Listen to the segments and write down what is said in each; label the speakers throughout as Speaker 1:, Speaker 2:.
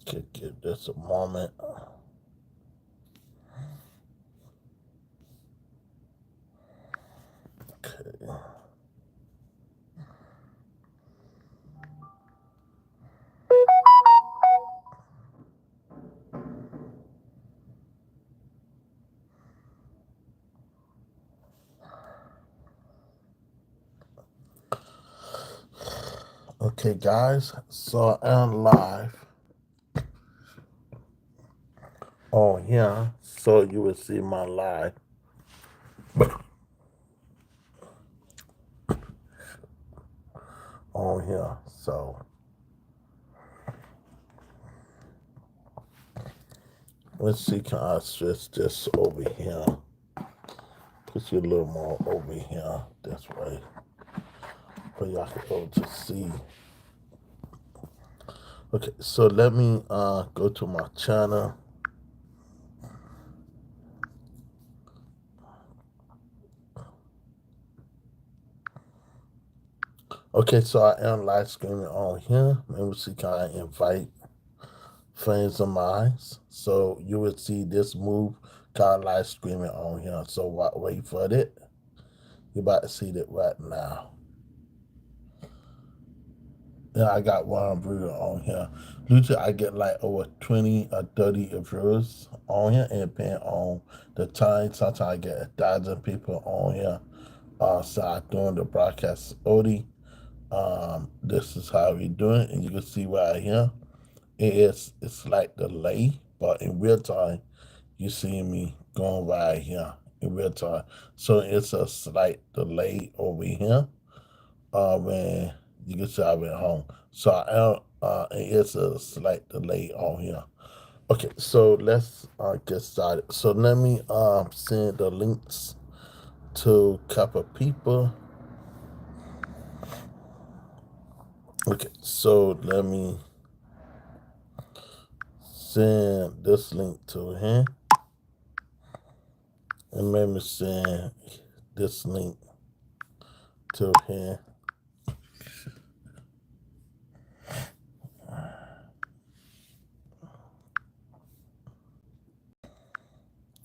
Speaker 1: Could give this a moment. Okay. Okay, guys. So I'm live on here, so you will see my live on here. So let's see. Can I switch this over here? Put you a little more over here this way, for y'all can able to see. Okay, so let me go to my channel. Okay, so I am live streaming on here. Let me see, can I invite friends of mine? So you will see this move kind of live streaming on here. So wait for it. You're about to see it right now. Yeah, I got one viewer on here. Usually I get like over 20 or 30 viewers on here, and depending on the time, sometimes I get 1,000 people on here. So I'm doing the broadcast OD. This is how we doing it, and you can see right here. It's like delay, but in real time, you see me going right here in real time. So it's a slight delay over here. When you can see I went home. So it's a slight delay on here. Okay, so let's get started. So let me send the links to a couple of people. Okay, so let me send this link to him, and let me send this link to him.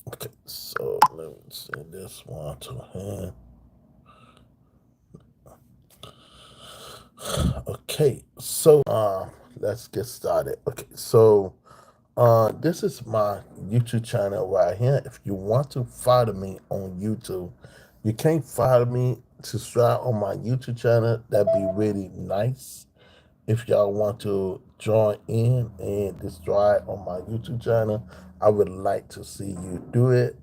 Speaker 1: Okay, so let me send this one to him. Okay, so let's get started. Okay, so this is my YouTube channel right here. If you want to follow me on YouTube, you can't follow me, subscribe on my YouTube channel. That'd be really nice. If y'all want to join in and subscribe on my YouTube channel, I would like to see you do it.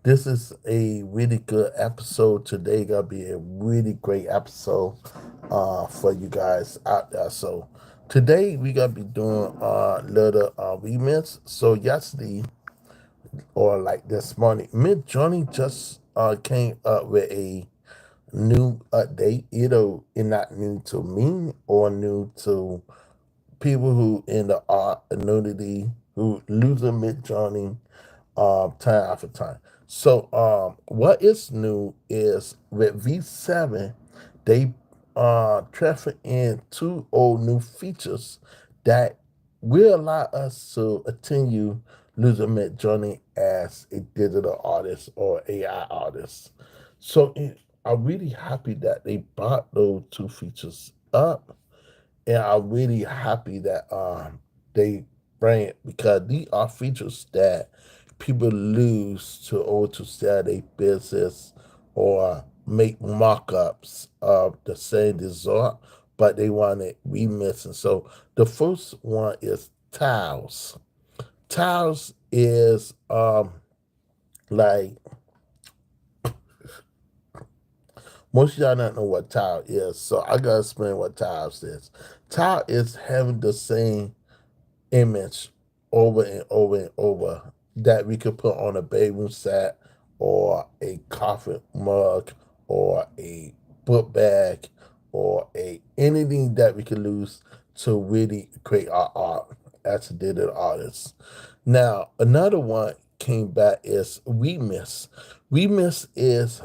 Speaker 1: This is a really good episode today. Gonna be a really great episode for you guys out there. So today we gonna be doing a little remix. So yesterday or like this morning, MidJourney just came up with a new update. It's not new to me or new to people who in the art community who losing MidJourney time after time. So what is new is with V7, they traffic in two old new features that will allow us to continue losing MidJourney as a digital artist or AI artist. So I'm really happy that they brought those two features up, and I'm really happy that they bring it because these are features that people lose to or to sell their business or make mock-ups of the same result, but they want it remixing. So the first one is tiles. Tiles is like most of y'all not know what tile is, so I gotta explain what tiles is. Tile is having the same image over and over and over that we could put on a bedroom set or a coffee mug or a book bag or a anything that we could use to really create our art as a digital artist. Now another one came back is remix. Remix is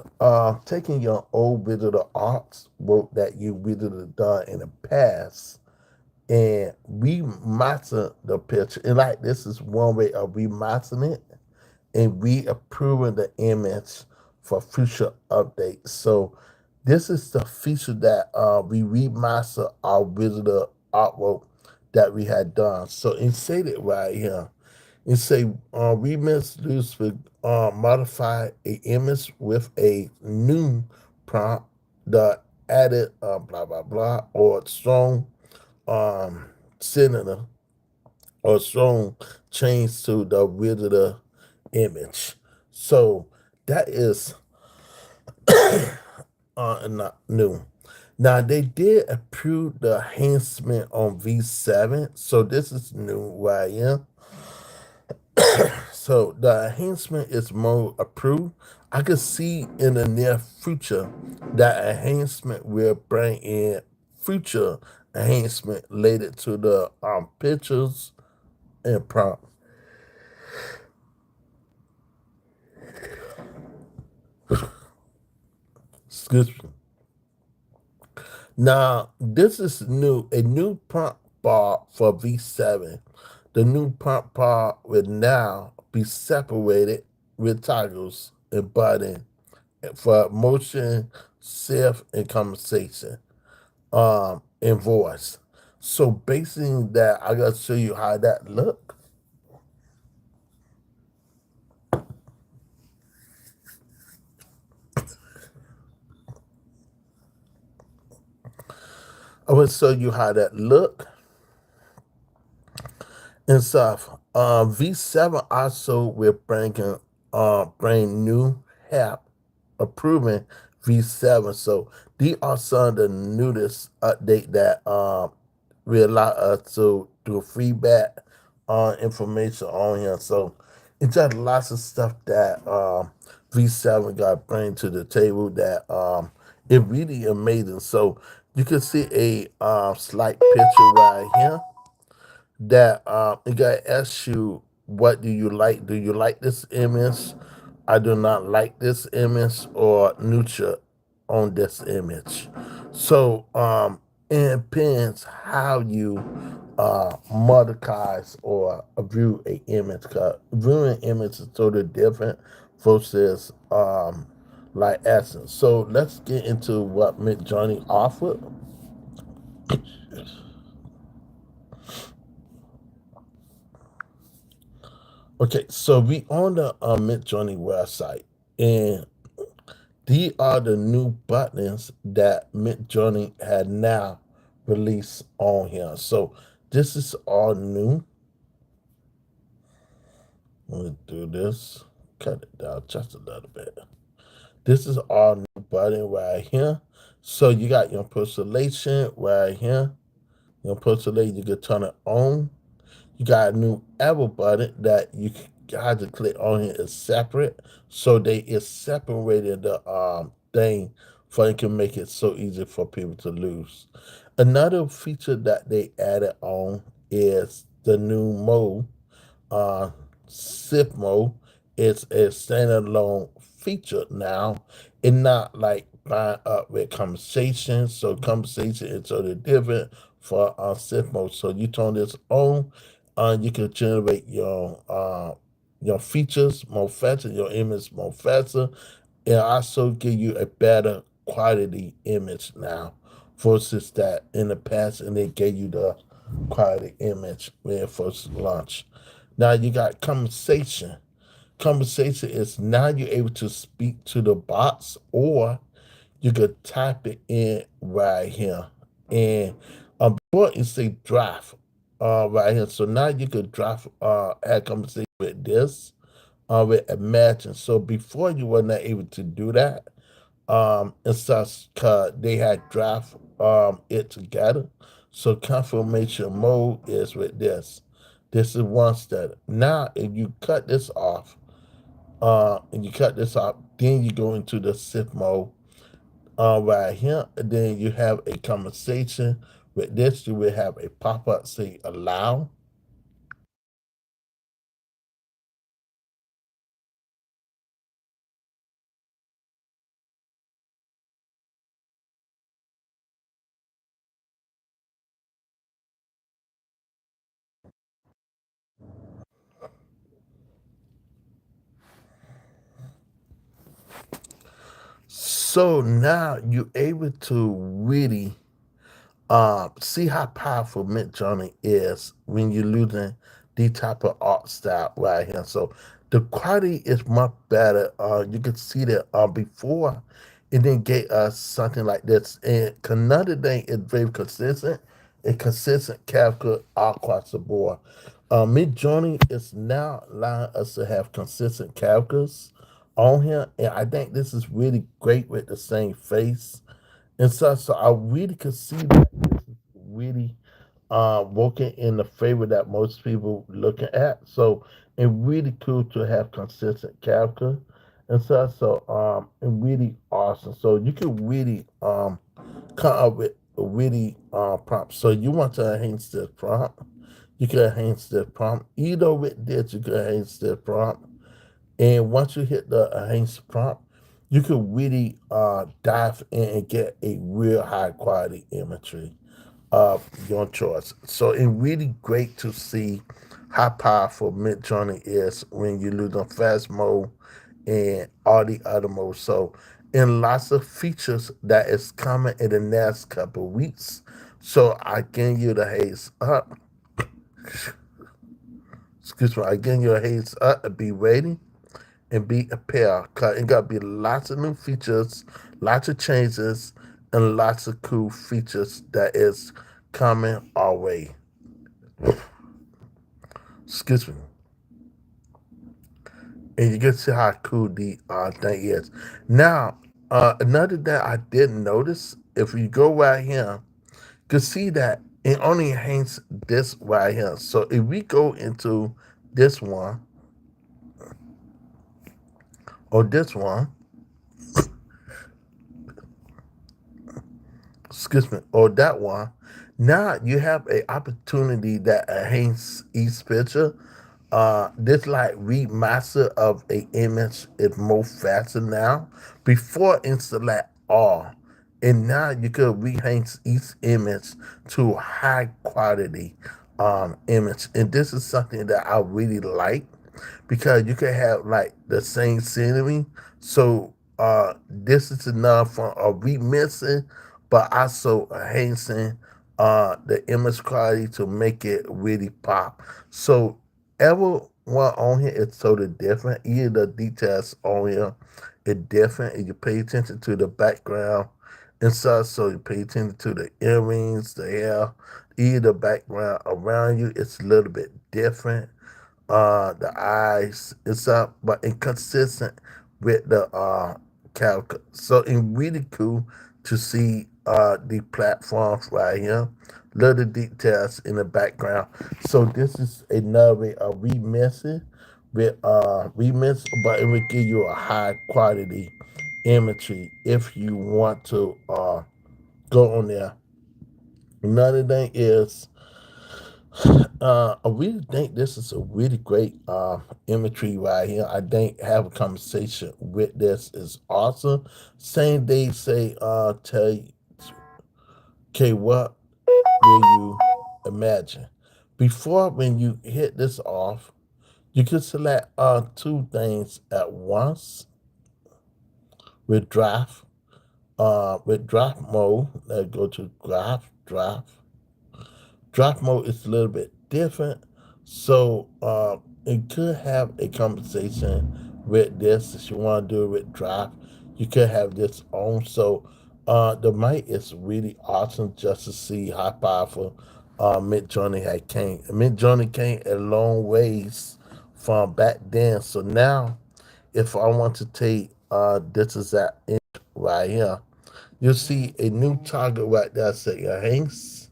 Speaker 1: taking your old digital arts work that you really done in the past and remaster the picture. And like this is one way of remastering it and reapproving the image for future updates. So this is the feature that we remaster our visitor artwork that we had done. So it said it right here. It say remix this with modify a image with a new prompt, the added blah blah blah or strong um synonym or strong change to the visitor image. So that is not new. Now they did approve the enhancement on V7, so this is new right here. So the enhancement is more approved. I could see in the near future that enhancement will bring in future enhancement related to the pictures and prompt. Excuse me. Now, this is new, a new prompt bar for V7. The new prompt bar will now be separated with toggles and button for motion, shift, and conversation, and voice. So basically that, I gotta show you how that look. I will show you how that look and stuff. V7 also will bring new help approving V7. So these are some of the newest update that will allow us to do feedback on information on here. So it's just lots of stuff that V7 got to bring to the table that it really amazing. So you can see a slight picture right here that it got to ask you, what do you like? Do you like this image? I do not like this image, or neutral on this image. So it depends how you monetize or view a image. Cause viewing an image is totally different versus like essence. So let's get into what MidJourney offered. Okay, so we on the MidJourney website, and these are the new buttons that MidJourney had now released on here. So this is all new. Let me do this. Cut it down just a little bit. This is all new button right here. So you got your installation right here. Your installation, you can turn it on. You got a new arrow button that you got to click on here is separate. So they is separated the thing for it can make it so easy for people to lose. Another feature that they added on is the new mode, uh, SIP mode. It's a standalone feature now. It's not like buying up with conversation. So conversation is totally different for SIP mode. So you turn this on, you can generate your features more faster, your image more faster, and also give you a better quality image now versus that in the past, and they gave you the quality image when it first launched. Now you got conversation. Conversation is now you're able to speak to the bots, or you could type it in right here. And before it say draft right here. So now you could draft add conversation with this with imagine. So before you were not able to do that. And such they had draft it together. So confirmation mode is with this. This is one step. Now if you cut this off, and you cut this off, then you go into the SIP mode right here, and then you have a conversation. With this, you will have a pop-up say allow. So now you're able to really see how powerful MidJourney is when you're using the type of art style right here. So the quality is much better. You can see that before it didn't get us something like this. And another thing is very consistent. A consistent character across the board. MidJourney is now allowing us to have consistent characters on here, and I think this is really great with the same face and such. So I really could see that this is really working in the favor that most people looking at. So it's really cool to have consistent character and such. So it's really awesome. So you can really come up with a really prompt. So you want to enhance this prompt. You can enhance this prompt. Either with this, you can enhance this prompt. And once you hit the enhance prompt, you can really dive in and get a real high quality imagery of your choice. So it's really great to see how powerful MidJourney is when you lose on fast mode and all the other modes. So in lots of features that is coming in the next couple of weeks. So I give you the haze up. Excuse me, I give you a haze up and be ready and be prepared. Cause it got to be lots of new features, lots of changes, and lots of cool features that is coming our way. Excuse me. And you can see how cool the thing is. Now, another thing I didn't notice, if you go right here, you can see that it only enhances this right here. So if we go into this one or this one, excuse me, or that one, now you have an opportunity that enhance each picture. This like remaster of a image is more faster now. Before it select all, and now you could rehash each image to high quality image, and this is something that I really like because you can have like the same scenery. So this is enough for a remixing, but also enhancing the image quality to make it really pop. So everyone on here is totally different. Either the details on here is different, and you pay attention to the background and such. So you pay attention to the earrings, the hair, either the background around you. It's a little bit different. The eyes, it's up, but inconsistent with the character. So it's really cool to see the platforms right here, little details in the background. So this is another way of remixing with remix, but it will give you a high quality imagery if you want to go on there. Another thing is I really think this is a really great imagery right here. I think have a conversation with this is awesome. Same day say tell you, okay, what will you imagine? Before when you hit this off, you can select two things at once with draft. With draft mode, let's go to draft. Draft mode is a little bit different. So it could have a conversation with this. If you want to do it with draft, you could have this on. So the mic is really awesome just to see how powerful MidJourney had came. MidJourney came a long ways from back then. So now, if I want to take this is that image right here, you'll see a new target right there. Say Hanks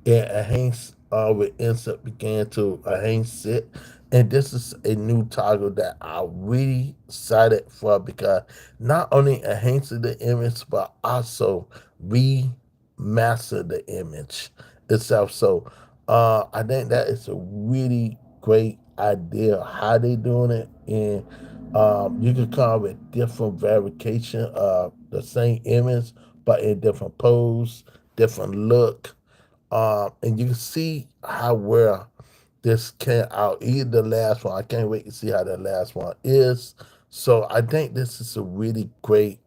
Speaker 1: and Haynes with insert began to Haynes sit. And this is a new toggle that I really excited for because not only enhances the image but also remaster the image itself. So I think that is a really great idea how they doing it, and you can come up with different variation of the same image but in different pose, different look, and you can see how well this came out. Either the last one, I can't wait to see how the last one is. So I think this is a really great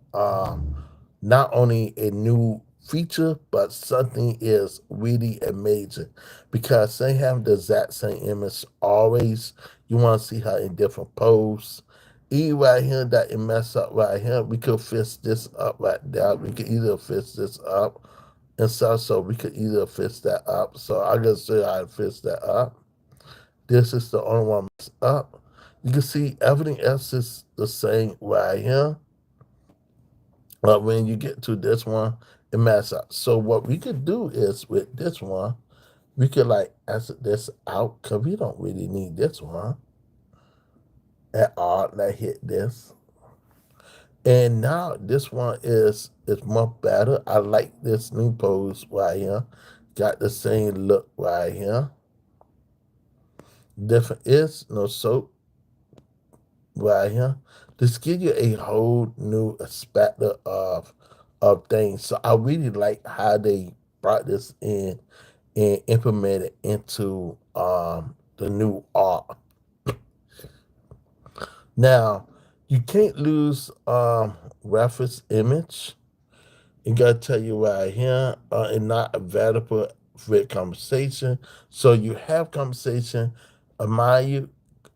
Speaker 1: not only a new feature, but something is really amazing because they have the exact same image always. You want to see her in different poses. Even right here that it mess up right here, we could fix this up right there. We could either fix this up and stuff, so we could either fix that up. So I can show you how to fix that up. This is the only one messed up. You can see everything else is the same right here. But when you get to this one, it messes up. So what we could do is with this one, we could like exit this out because we don't really need this one at all. Like hit this. And now this one is much better. I like this new pose right here. Got the same look right here. Different is no soap right here. This gives you a whole new aspect of things. So I really like how they brought this in and implemented into the new art. Now you can't lose reference image. It gotta tell you right here, and not available for conversation. So you have conversation, mind you,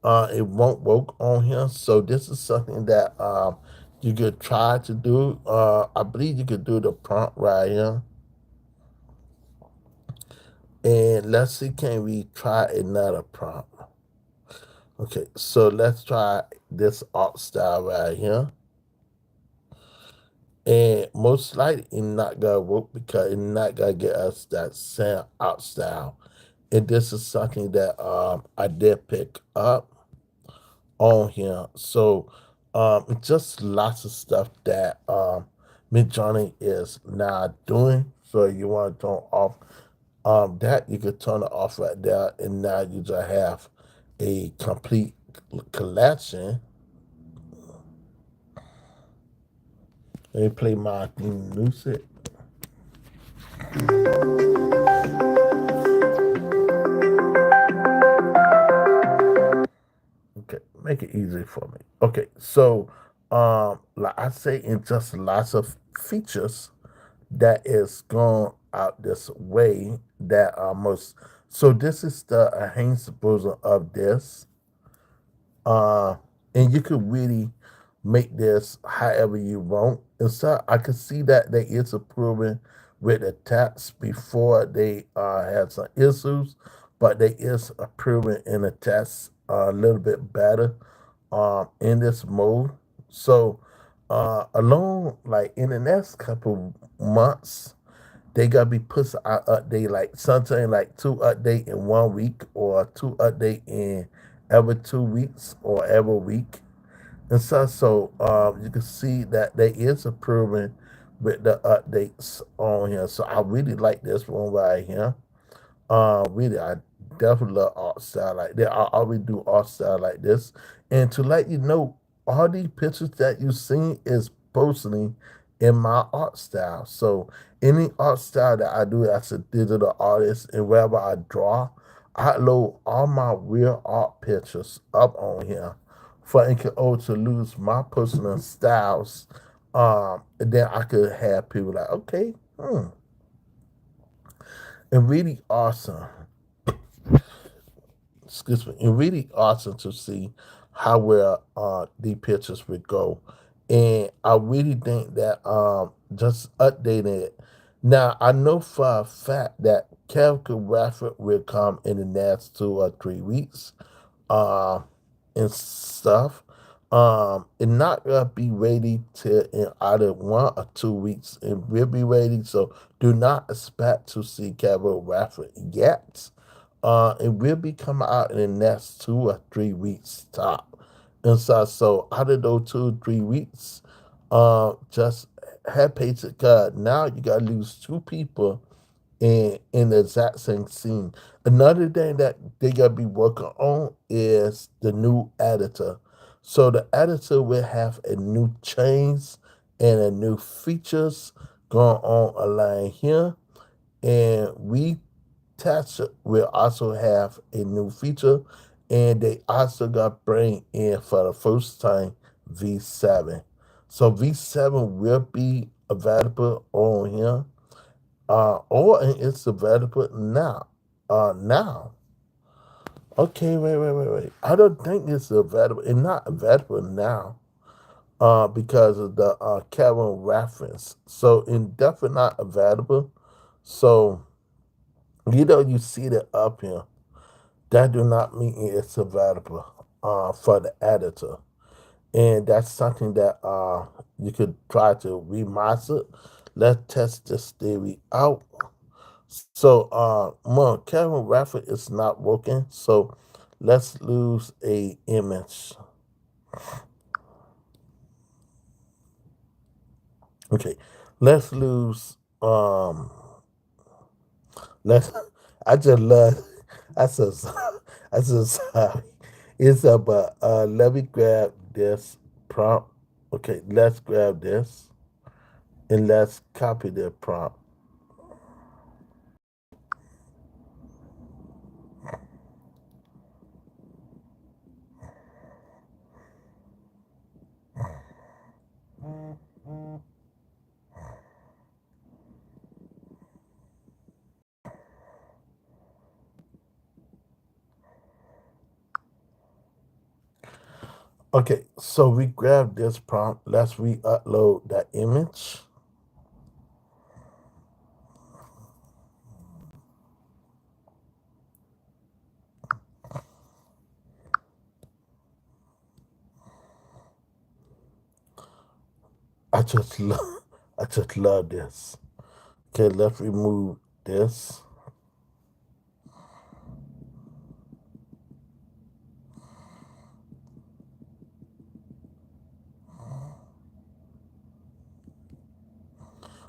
Speaker 1: it won't work on here. So this is something that you could try to do. I believe you could do the prompt right here. And let's see, can we try another prompt? Okay, so let's try this art style right here. And most likely it's not gonna work because it's not gonna get us that same art style. And this is something that I did pick up on here. So it's just lots of stuff that MidJourney is now doing. So you want to turn off that, you can turn it off right there, and now you just have a complete collection. Let me play my theme music. Okay, make it easy for me. Okay, so like I say, in just lots of features that is going out this way that are most. So this is the enhanced version of this. Uh, and you could really make this however you want. And so I could see that they is improving with the text before they had some issues, but they is improving in the text a little bit better in this mode. So along like in the next couple months, they gotta be pushing out update like something like 2 update in 1 week or 2 update in every 2 weeks or every week. And so you can see that they is improving with the updates on here. So I really like this one right here. Really, I definitely love art style like that. I always do art style like this. And to let you know, all these pictures that you seen is personally in my art style. So any art style that I do as a digital artist, and wherever I draw, I load all my real art pictures up on here for it can also lose my personal styles. And then I could have people like, okay, and really awesome. Excuse me, and really awesome to see how well the pictures would go. And I really think that just updating it. Now I know for a fact that character graphic will come in the next 2 or 3 weeks. Uh, and stuff. And not gonna be ready till in either 1 or 2 weeks. It will be ready, so do not expect to see Cabo Rafford yet. It will be coming out in the next 2 or 3 weeks top. And so out of those 2 or 3 weeks, just have patience because now you gotta lose 2 people in the exact same scene. Another thing that they gotta be working on is the new editor. So the editor will have a new change and a new features going on align here. And we Touch will also have a new feature, and they also got bring in for the first time V7. So V7 will be available on here, or it's available now. Now. Okay, wait. I don't think it's available. It's not available now. Because of the Kevin reference. So indefinite not available. So you see that up here. That do not mean it's available for the editor. And that's something that you could try to remaster. Let's test this theory out. So Kevin reference is not working. So let's lose a image. Okay, let's lose let's I just love I so I so sorry. It's about let me grab this prompt. Okay, let's grab this and let's copy the prompt. Okay, so we grab this prompt. Let's re-upload that image. I just love I just love this. Okay, let's remove this.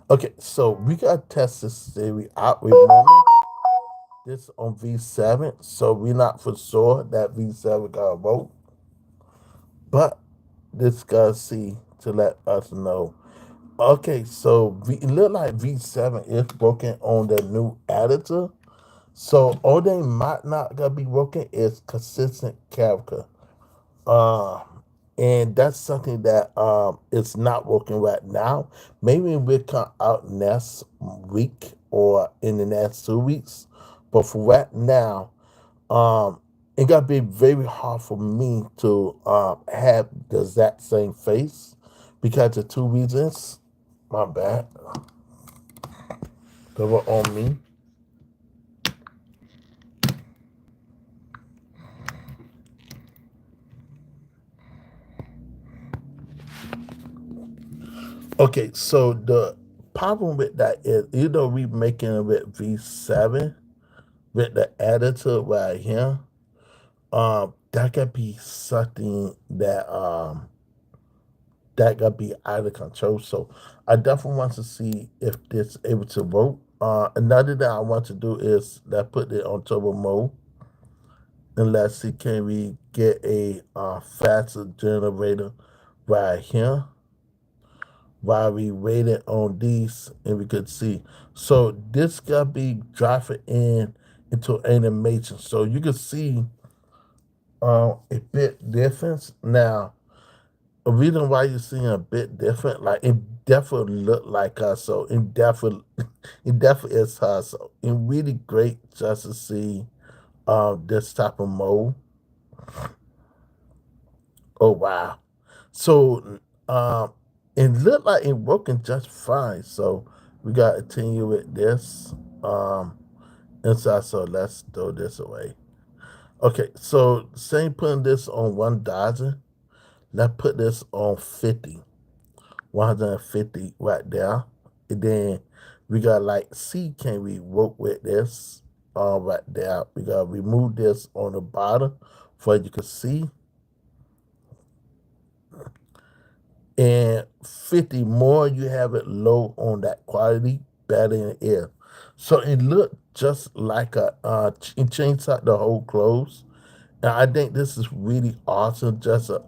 Speaker 1: Okay, so we gotta test this theory out. Remember this on V7, so we're not for sure that V7 got a vote, but this gotta see to let us know. Okay, so it look like V7 is working on the new editor. So all they might not gonna be working is consistent character. Uh, and that's something that is not working right now. Maybe it will come out next week or in the next 2 weeks. But for right now, it got to be very hard for me to have the exact same face because of two reasons. My bad. They were on me. Okay, so the problem with that is, we making it with V7 with the editor right here. That could be something that could be out of control. So I definitely want to see if this able to vote. Another thing I want to do is let's put it on turbo mode and let's see can we get a faster generator right here while we waited on these and we could see. So this gotta be driving into animation. So you can see a bit difference. Now, a reason why you're seeing a bit different, like it definitely looked like her, so it definitely is her. So it's really great just to see this type of mode. Oh wow. So it looked like it working just fine. So we gotta continue with this. Inside, so let's throw this away. Okay, so same putting this on 1,000. Let's put this on 50. 150 right there. And then we got like see can we work with this right there. We gotta remove this on the bottom for you can see. And 50 more you have it low on that quality, better in the air. So it looked just like it changed out the whole clothes. And I think this is really awesome just to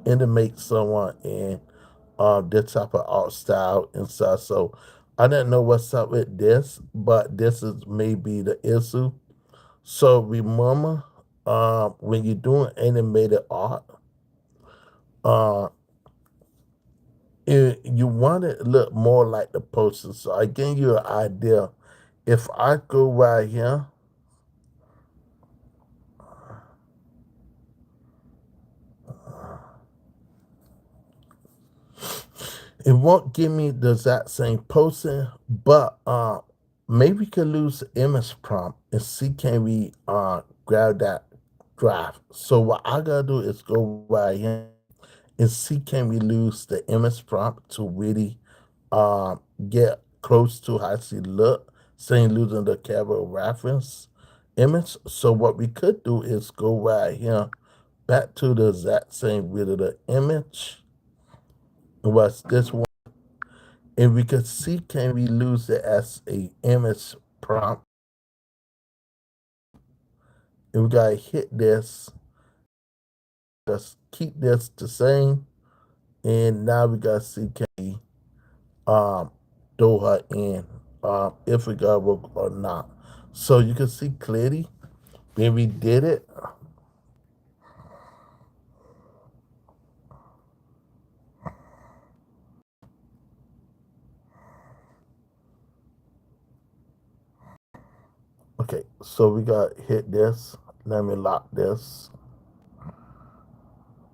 Speaker 1: animate someone in this type of art style and stuff. So I didn't know what's up with this, but this is maybe the issue. So remember, when you're doing animated art, uh, you want it to look more like the poster. So I give you an idea. If I go right here, it won't give me the exact same posting, but maybe we could lose the image prompt and see can we grab that draft. So what I gotta do is go right here and see can we lose the image prompt to really get close to how she look, saying losing the camera reference image. So what we could do is go right here back to the exact same video of the image. What's this one? And we could see can we lose it as a image prompt. And we gotta hit this. Just keep this the same. And now we gotta see can we um throw her in if we got work or not. So you can see clearly when we did it. Okay, so we got hit this. Let me lock this.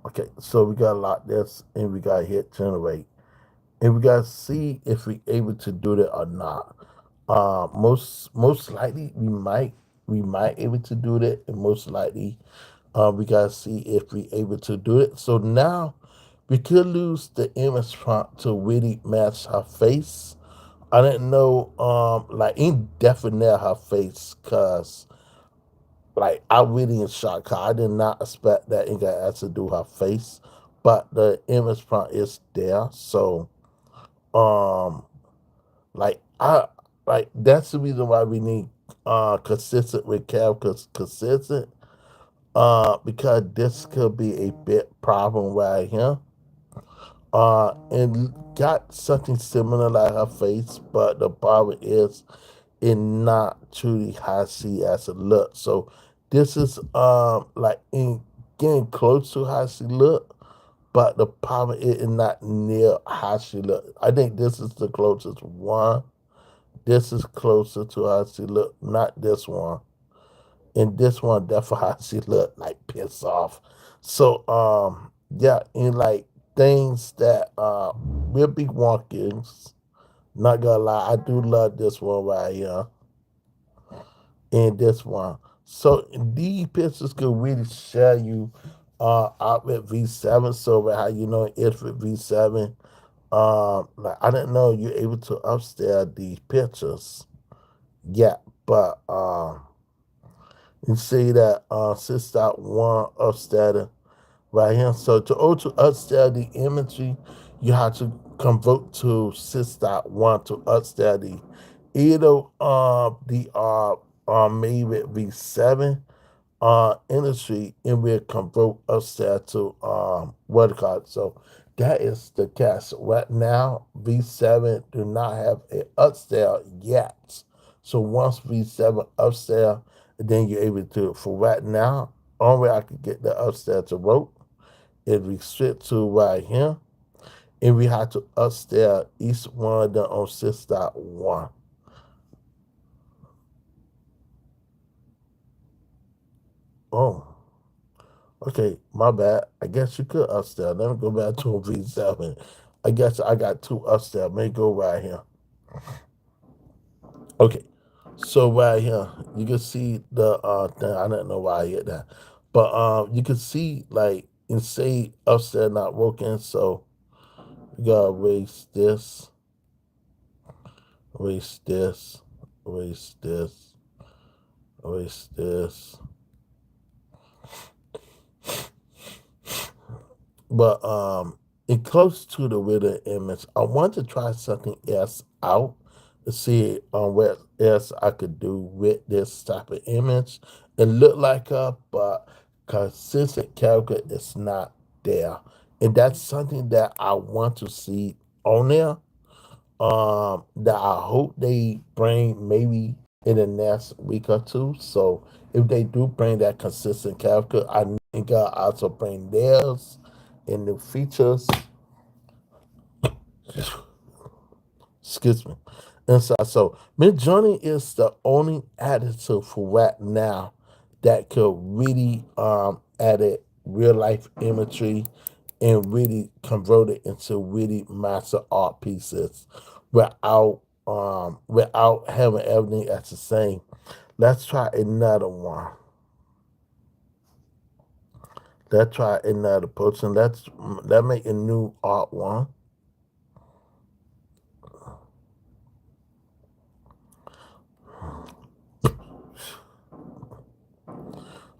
Speaker 1: Okay, so we got lock this and we got hit generate. And we gotta see if we able to do that or not. Most likely we might able to do that, and most likely we gotta see if we able to do it. So now we could lose the image prompt to really match her face. I didn't know like indefinite her face cause like I really in shock. 'Cause I did not expect that it got asked to do her face, but the image prompt is there. So um like I like that's the reason why we need consistent with Kev because consistent because this could be a bit problem right here. And got something similar like her face, but the problem is it not truly how she as a look. So this is like in getting close to how she look, but the problem is not near how she look. I think this is the closest one. This is closer to how she look, not this one. And this one definitely how she look like pissed off. So yeah, and like things that will be wonky. Not gonna lie, I do love this one right here and this one. So these pictures could really show you out with V7. So how you know it's with V7. Like I didn't know you're able to upstairs these pictures. Yeah, but you see that 6.1 upstairs right here. So to auto upstairs the imagery, you have to convert to 6.1 to upstairs the either the made with V7 industry and we'll convert upstairs to what it called. So that is the case. Right now, V7 do not have an upstairs yet. So once V7 upstairs, then you're able to. For right now, only way I could get the upstairs to work is restrict to right here, and we have to upstairs each one of them on 6.1. Oh. Okay, my bad. I guess you could upstairs. Let me go back to a V7. I guess I got two upstairs. May go right here. Okay, so right here, you can see the thing. I don't know why I hit that, but you can see like and say upstairs not working. So you gotta erase this, erase this, erase this, erase this. But in close to the river image, I want to try something else out to see what else I could do with this type of image. It look like her, but consistent character is not there. And that's something that I want to see on there. That I hope they bring maybe in the next week or two. So if they do bring that consistent character, I think I'll also bring theirs and new features. Excuse me. Inside. So MidJourney is the only editor for right now that could really edit real life imagery and really convert it into really master art pieces without having everything as the same. Let's try another one. Let's try another person. Let's make a new art one.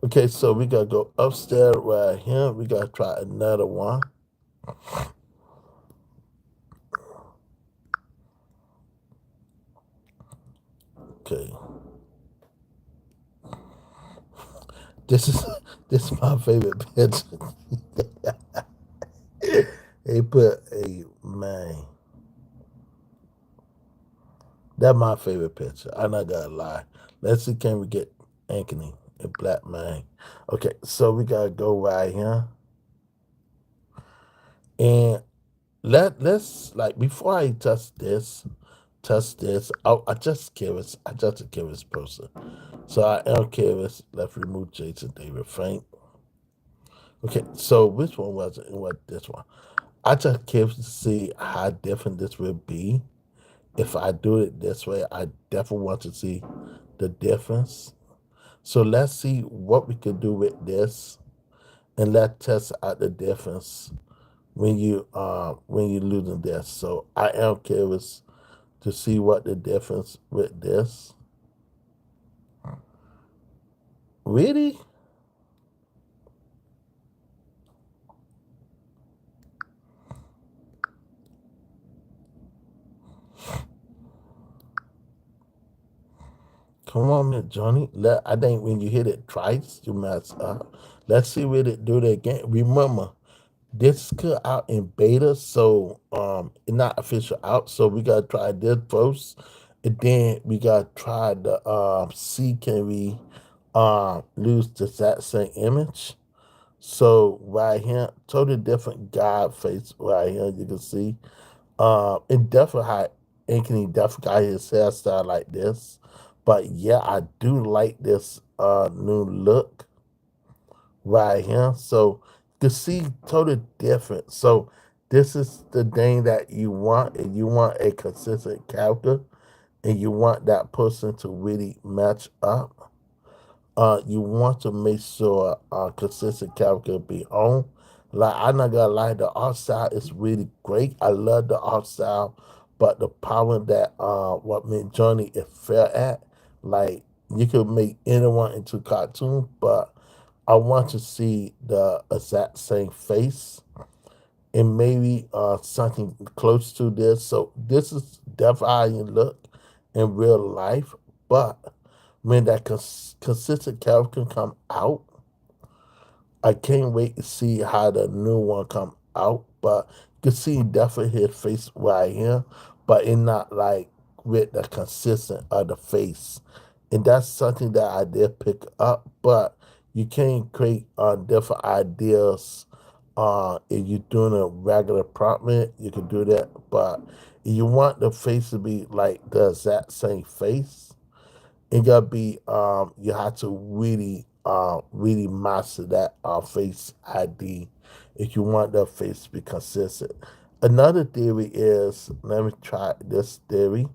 Speaker 1: Okay, so we gotta go upstairs right here. We gotta try another one. Okay, this is this is my favorite picture. They put a man. That's my favorite picture. I'm not gonna lie. Let's see, can we get Anthony, a black man? Okay, so we gotta go right here, and let's like before I touch this. I just curious. I just a curious person. So I am curious. Let's remove Jason David Frank. Okay, so which one was it? And what this one? I just curious to see how different this would be if I do it this way. I definitely want to see the difference. So let's see what we could do with this, and let's test out the difference when you losing this. So I am curious to see what the difference with this. Really? Come on, man, Johnny. I think when you hit it twice, you mess up. Let's see what it do that again. Remember, this is out in beta, so it's not official out. So we gotta try this first, and then we gotta try the see can we lose the exact same image. So right here, totally different guy face right here. You can see it definitely had Anthony definitely got his hairstyle like this. But yeah, I do like this new look right here. So you see totally different. So this is the thing that you want, and you want a consistent character, and you want that person to really match up. You want to make sure consistent character be on. Like I'm not gonna lie, the art style is really great. I love the art style, but the power that what made Johnny is fair at, like you could make anyone into cartoon, but I want to see the exact same face and maybe something close to this. So this is definitely how you look in real life, but when that consistent character come out, I can't wait to see how the new one come out. But you can see definitely his face right here, but it's not like with the consistent of the face. And that's something that I did pick up. But you can create different ideas. If you're doing a regular apartment, you can do that. But if you want the face to be like the exact same face, it gotta be you have to really master that face ID if you want that face to be consistent. Another theory is, let me try this theory.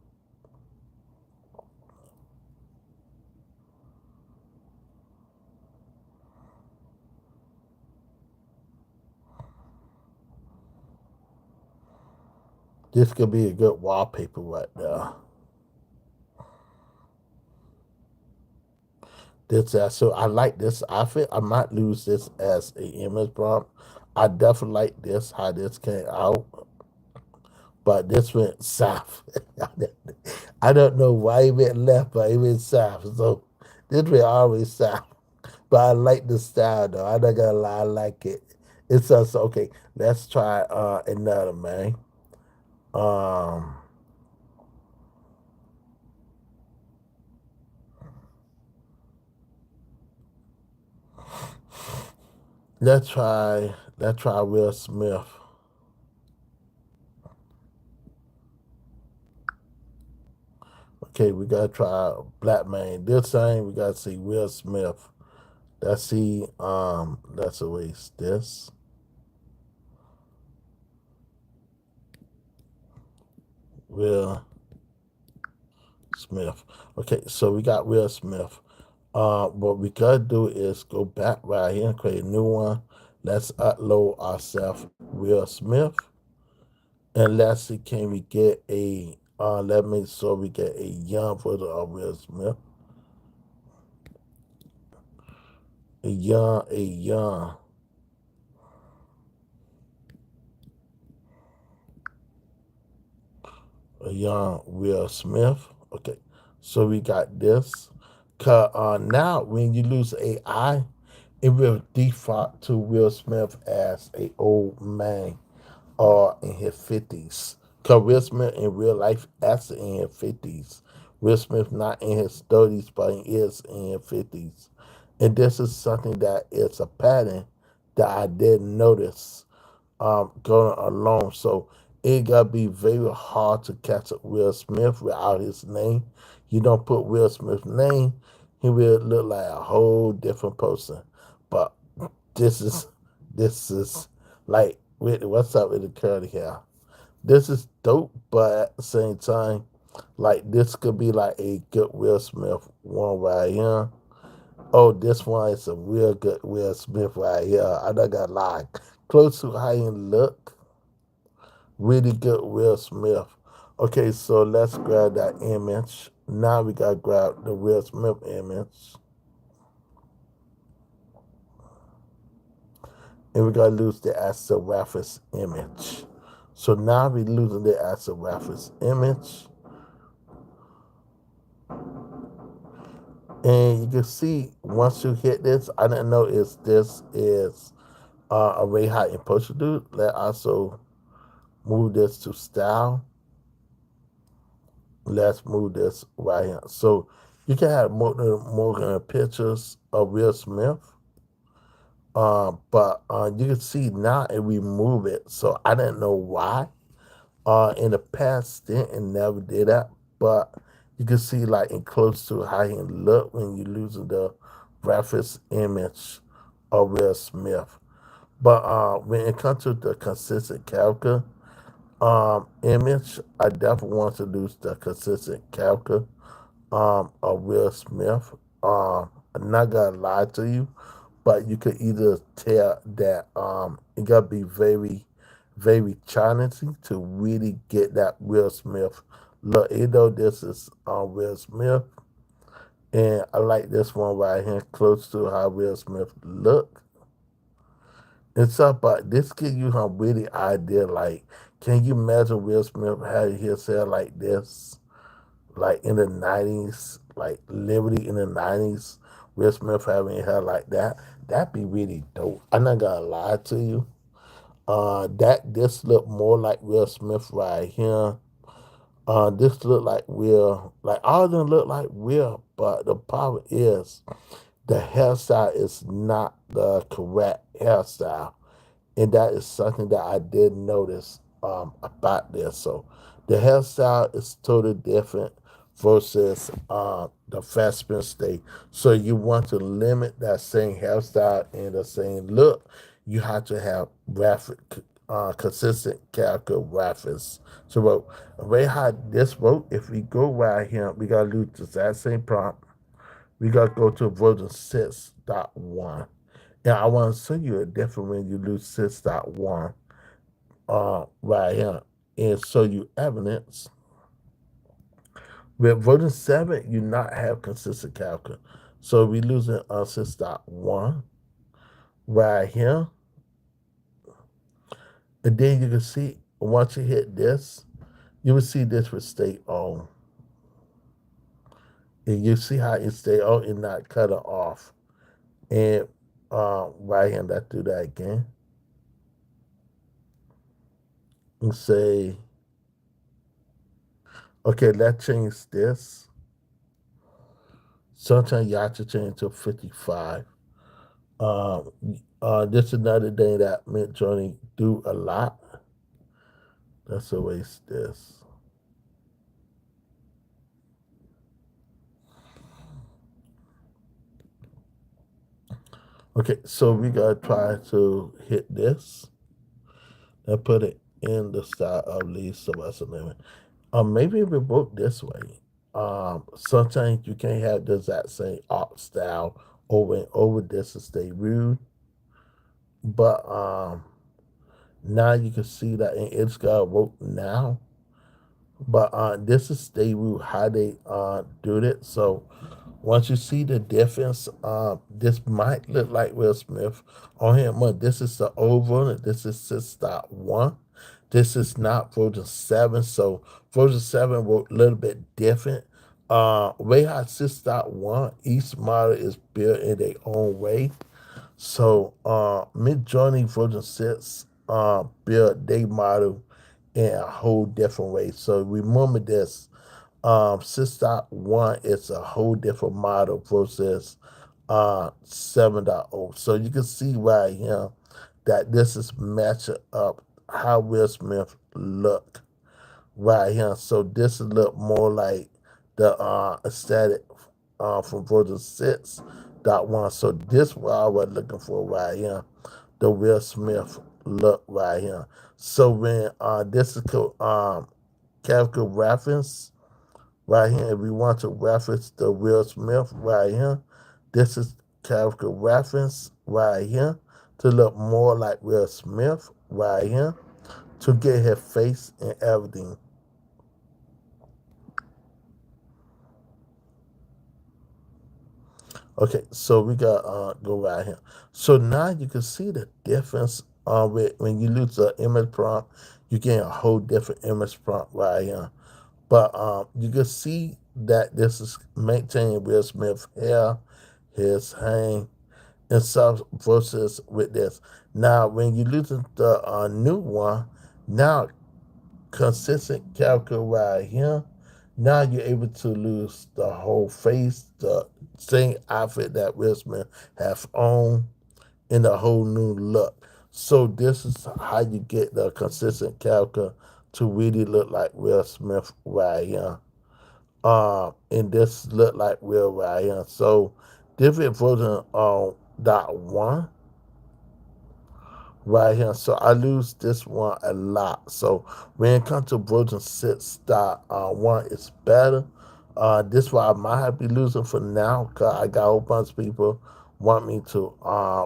Speaker 1: This could be a good wallpaper right there. This so I like this outfit. I might lose this as a image prompt. I definitely like this how this came out, but this went south. I don't know why it went left, but it went south. So this went always south. But I like the style though. I'm not gonna lie, I like it. It's us okay. Let's try another man. Um, let's try Will Smith. Okay, we gotta try Black Man. This time we gotta see Will Smith. Let's erase this. Will Smith. Okay, so we got Will Smith. What we gotta do is go back right here and create a new one. Let's upload ourselves Will Smith, and let's see can we get a let me so we get a young version of Will Smith, a young Will Smith. Okay, so we got this. Now when you lose AI, it will default to Will Smith as a old man or in his 50s. Because Will Smith in real life actually in his 50s. Will Smith not in his 30s, but he is in his 50s. And this is something that is a pattern that I didn't notice going along. So it gotta be very hard to catch up Will Smith without his name. You don't put Will Smith's name, he will look like a whole different person. But this is this is like what's up with the curly hair? This is dope, but at the same time, like this could be like a good Will Smith one right here. Oh, this one is a real good Will Smith right here. I don't got lie. Close to how you look, really good Will Smith. Okay, so let's grab that image. Now we gotta grab the Will Smith image. And we gotta lose the as a reference image. So now we're losing the as a reference image. And you can see once you hit this, I didn't know if this is a very high in post do. Let also move this to style. Let's move this right here. So you can have more pictures of Will Smith. But you can see now it remove it. So I didn't know why. In the past stint and never did that. But you can see like in close to how he look when you losing the reference image of Will Smith. But when it comes to the consistent character image, I definitely want to lose the consistent character of Will Smith. I'm not gonna lie to you, but you could either tell that it gotta be very challenging to really get that Will Smith look. You know, this is Will Smith, and I like this one right here, close to how Will Smith look. And stuff, but this gives you a really idea. Like, can you imagine Will Smith having his hair like this, like in the '90s, like literally in the '90s? Will Smith having hair like that, that'd be really dope. I'm not gonna lie to you. That this look more like Will Smith right here. This look like Will, like all of them look like Will, but the problem is the hairstyle is not the correct hairstyle, and that is something that I did notice about this. So the hairstyle is totally different versus the Fastman State. So you want to limit that same hairstyle and the same look. You have to have consistent character reference. So way how this work, if we go right here, we gotta do the exact same prompt. We gotta go to version 6.1. And I want to show you a different when you lose 6.1 right here and show you evidence. With version 7, you not have consistent character. So we losing 6.1 right here. And then you can see once you hit this, you will see this will stay on. And you see how it stay on and not cut it off. And right here, let's do that again. And say, okay, let's change this. Sometimes you have to change to 55. Um, this is another thing that MidJourney do a lot. Let's erase this. Okay, so we gotta try to hit this and put it in the style of Lee Sylvester Lemon. Maybe we book this way. Sometimes you can't have the exact same art style over and over this to stay rude. But now you can see that in it's got work now. But this is stay rude how they do it. So once you see the difference, this might look like Will Smith on him. But this is the old version. This is 6.1. This is not version 7. So version 7 was a little bit different. Way how 6.1, each model is built in their own way. So MidJourney version 6 built their model in a whole different way. So remember this. 6.1 is a whole different model versus 7.0. So you can see right here that this is matching up how Will Smith look right here. So this look more like the aesthetic from version 6.1. So this what I was looking for right here, the Will Smith look right here. So when this is character reference right here, if we want to reference the Will Smith right here, this is character reference right here to look more like Will Smith right here to get his face and everything. Okay, so we got go right here. So now you can see the difference with when you lose the image prompt, you get a whole different image prompt right here. But you can see that this is maintaining Will Smith's hair, his hang, and stuff versus with this. Now, when you lose the new one, now consistent character right here. Now you're able to lose the whole face, the same outfit that Will Smith has on, in a whole new look. So this is how you get the consistent character to really look like Will Smith right here. And this look like Will right here. So different version of dot one right here. So I lose this one a lot. So when it comes to version 6.1, it's better. This one I might have to be losing for now because I got a whole bunch of people want me to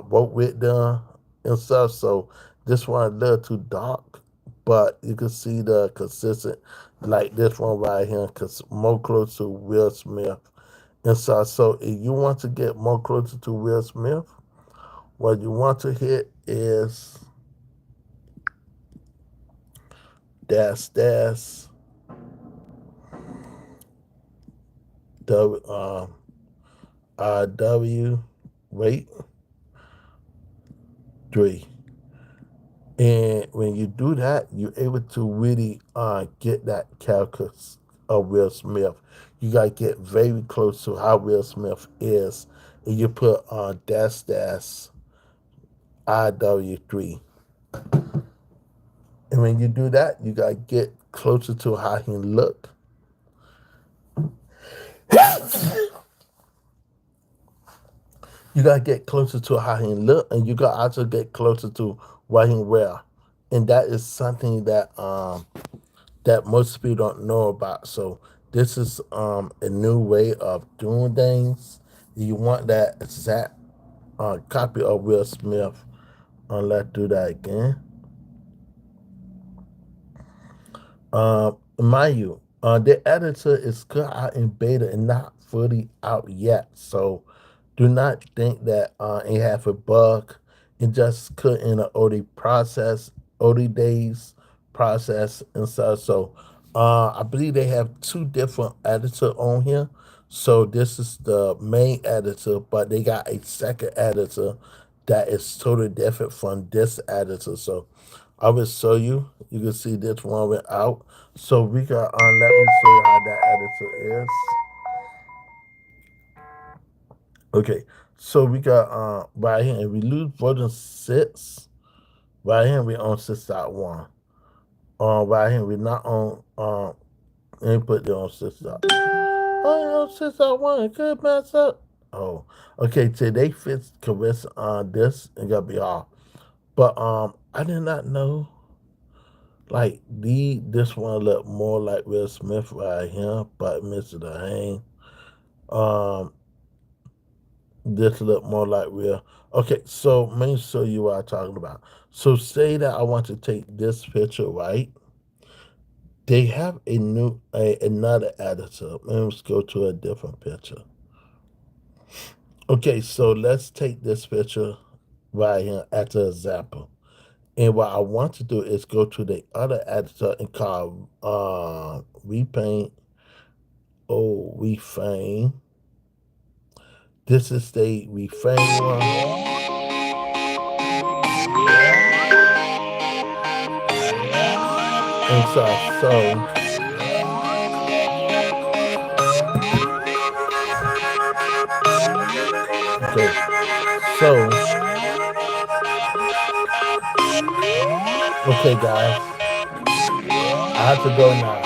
Speaker 1: work with them and stuff. So this one a little too dark, but you can see the consistent, like this one right here, because more close to Will Smith and stuff. So if you want to get more closer to Will Smith, what you want to hit is dash dash W W wait 3. And when you do that, you're able to really get that character of Will Smith. You gotta get very close to how Will Smith is, and you put dash dash IW3. And when you do that, you gotta get closer to how he look. You gotta get closer to how he look, and you gotta also get closer to what he wear, and that is something that that most people don't know about. So this is a new way of doing things. You want that exact copy of Will Smith. Let's do that again. Mind you, the editor is still out in beta and not fully out yet. So do not think that it have a bug. It just could in an OD process, OD days process and stuff. So I believe they have two different editor on here. So this is the main editor, but they got a second editor that is totally different from this editor. So I will show you. You can see this one went out. So we got let me show you how that editor is. Okay, so we got right here, and we lose version 6. Right here we on 6.1. Right here we not on input there on 6. Oh, you know 6.1, it could mess up. Oh, okay. Today fits Carissa on this and gonna be all. But I did not know like this one look more like Will Smith right here, but Mr. The Hang. Um, this look more like Will. Okay, so let me show you what I'm talking about. So say that I want to take this picture, right? They have another editor. Let's go to a different picture. Okay, so let's take this picture right here as an example. And what I want to do is go to the other editor and call repaint. Oh, reframe. This is the reframe one. And okay, so okay, guys, I have to go now.